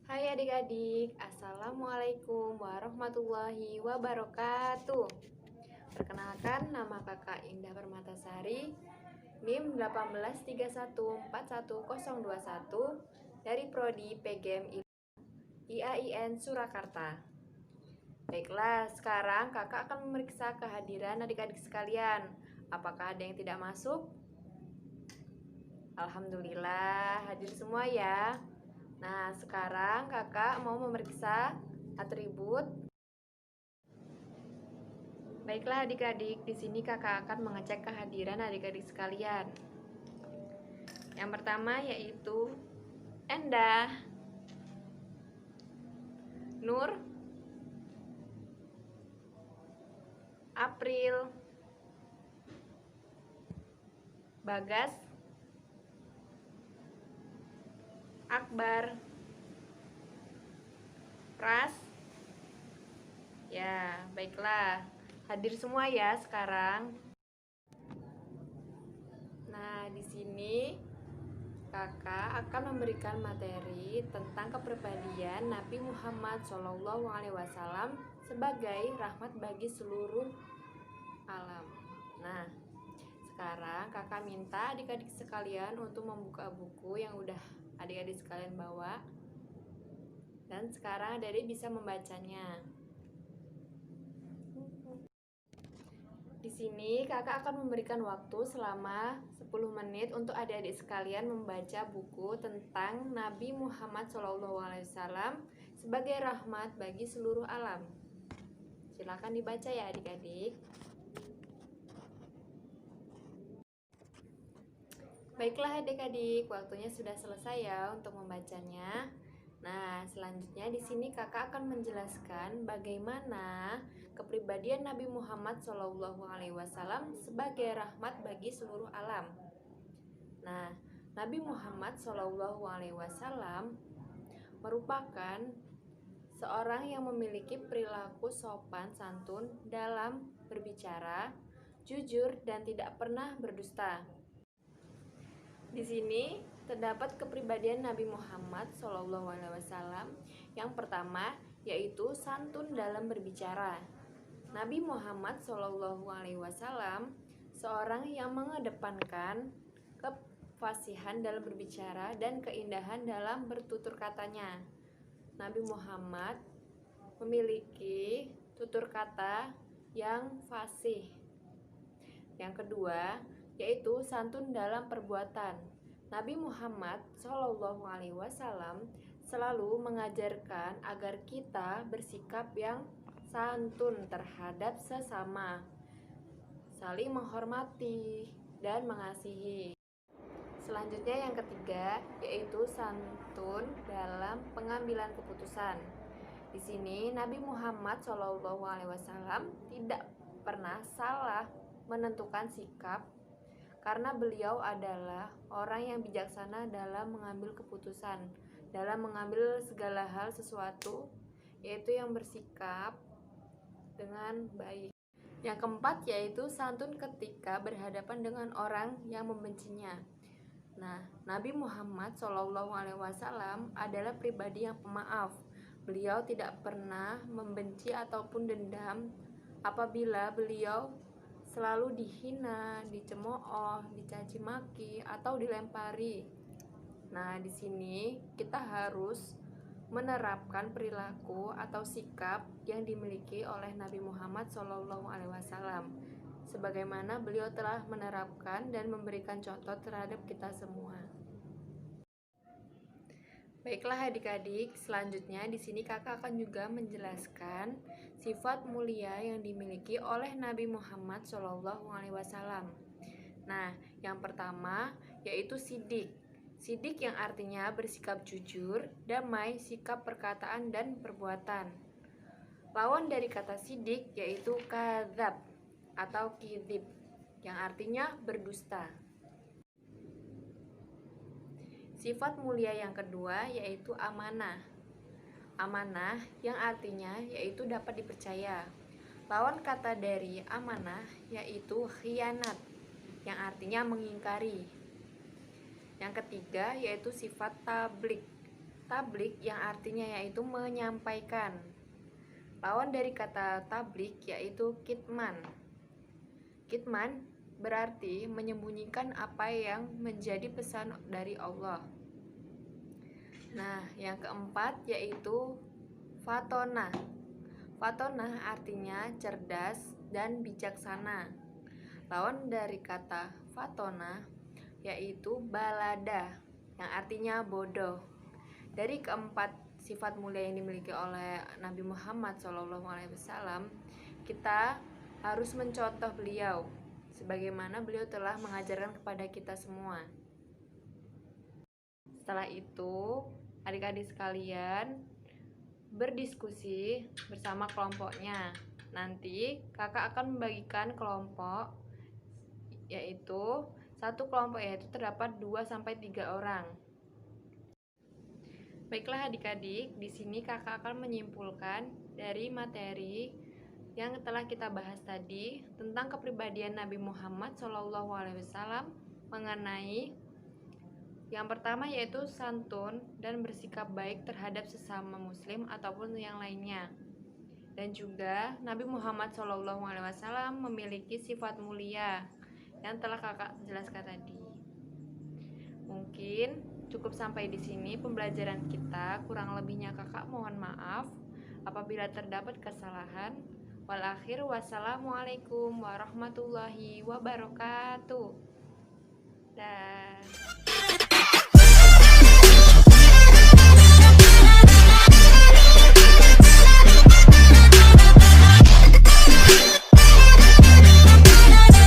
Hai adik-adik, Assalamualaikum warahmatullahi wabarakatuh. Perkenalkan, nama kakak Indah Permatasari, NIM 183141021 dari Prodi PGM IAIN Surakarta. Baiklah, sekarang kakak akan memeriksa kehadiran adik-adik sekalian. Apakah ada yang tidak masuk? Alhamdulillah, hadir semua ya. Nah, sekarang kakak mau memeriksa atribut. Baiklah adik-adik, di sini kakak akan mengecek kehadiran adik-adik sekalian. Yang pertama yaitu Endah, Nur, April, Bagas, Akbar, Pras. Ya, baiklah. Hadir semua ya sekarang. Nah, di sini kakak akan memberikan materi tentang kepribadian Nabi Muhammad SAW sebagai rahmat bagi seluruh alam. Nah, sekarang kakak minta adik-adik sekalian untuk membuka buku yang udah adik-adik sekalian bawa. Dan sekarang adik-adik bisa membacanya. Di sini kakak akan memberikan waktu selama 10 menit untuk adik-adik sekalian membaca buku tentang Nabi Muhammad SAW sebagai rahmat bagi seluruh alam. Silakan dibaca ya adik-adik. Baiklah adik-adik, waktunya sudah selesai ya untuk membacanya. Nah, selanjutnya di sini kakak akan menjelaskan bagaimana kepribadian Nabi Muhammad SAW sebagai rahmat bagi seluruh alam. Nah, Nabi Muhammad SAW merupakan seorang yang memiliki perilaku sopan santun dalam berbicara, jujur dan tidak pernah berdusta. Di sini terdapat kepribadian Nabi Muhammad SAW. Yang pertama yaitu santun dalam berbicara. Nabi Muhammad SAW seorang yang mengedepankan kefasihan dalam berbicara dan keindahan dalam bertutur katanya. Nabi Muhammad memiliki tutur kata yang fasih. Yang kedua yaitu santun dalam perbuatan. Nabi Muhammad SAW selalu mengajarkan agar kita bersikap yang santun terhadap sesama, saling menghormati dan mengasihi. Selanjutnya yang ketiga yaitu santun dalam pengambilan keputusan. Di sini Nabi Muhammad SAW tidak pernah salah menentukan sikap karena beliau adalah orang yang bijaksana dalam mengambil keputusan, dalam mengambil segala hal sesuatu, yaitu yang bersikap dengan baik. Yang keempat yaitu santun ketika berhadapan dengan orang yang membencinya. Nah, Nabi Muhammad SAW adalah pribadi yang pemaaf. Beliau tidak pernah membenci ataupun dendam apabila beliau selalu dihina, dicemooh, dicaci maki atau dilempari. Nah, di sini kita harus menerapkan perilaku atau sikap yang dimiliki oleh Nabi Muhammad SAW sebagaimana beliau telah menerapkan dan memberikan contoh terhadap kita semua. Baiklah adik-adik, selanjutnya di sini kakak akan juga menjelaskan sifat mulia yang dimiliki oleh Nabi Muhammad SAW. Nah, yang pertama yaitu sidik. Sidik yang artinya bersikap jujur, damai, sikap perkataan dan perbuatan. Lawan dari kata sidik yaitu kadzab atau kidib yang artinya berdusta. Sifat mulia yang kedua yaitu amanah. Amanah yang artinya yaitu dapat dipercaya. Lawan kata dari amanah yaitu khianat yang artinya mengingkari. Yang ketiga yaitu sifat tablik tablik yang artinya yaitu menyampaikan. Lawan dari kata tablik yaitu kitman. Kitman berarti menyembunyikan apa yang menjadi pesan dari Allah. Nah, yang keempat yaitu fatona. Fatona artinya cerdas dan bijaksana. Lawan dari kata fatona yaitu balada, yang artinya bodoh. Dari keempat sifat mulia yang dimiliki oleh Nabi Muhammad SAW, kita harus mencontoh beliau, sebagaimana beliau telah mengajarkan kepada kita semua. Setelah itu, adik-adik sekalian berdiskusi bersama kelompoknya. Nanti kakak akan membagikan kelompok, yaitu satu kelompok yaitu terdapat 2-3 orang. Baiklah adik-adik, di sini kakak akan menyimpulkan dari materi yang telah kita bahas tadi tentang kepribadian Nabi Muhammad SAW mengenai yang pertama yaitu santun dan bersikap baik terhadap sesama muslim ataupun yang lainnya. Dan juga Nabi Muhammad SAW memiliki sifat mulia yang telah kakak jelaskan tadi. Mungkin cukup sampai di sini pembelajaran kita. Kurang lebihnya kakak mohon maaf apabila terdapat kesalahan. Wassalamualaikum warahmatullahi wabarakatuh.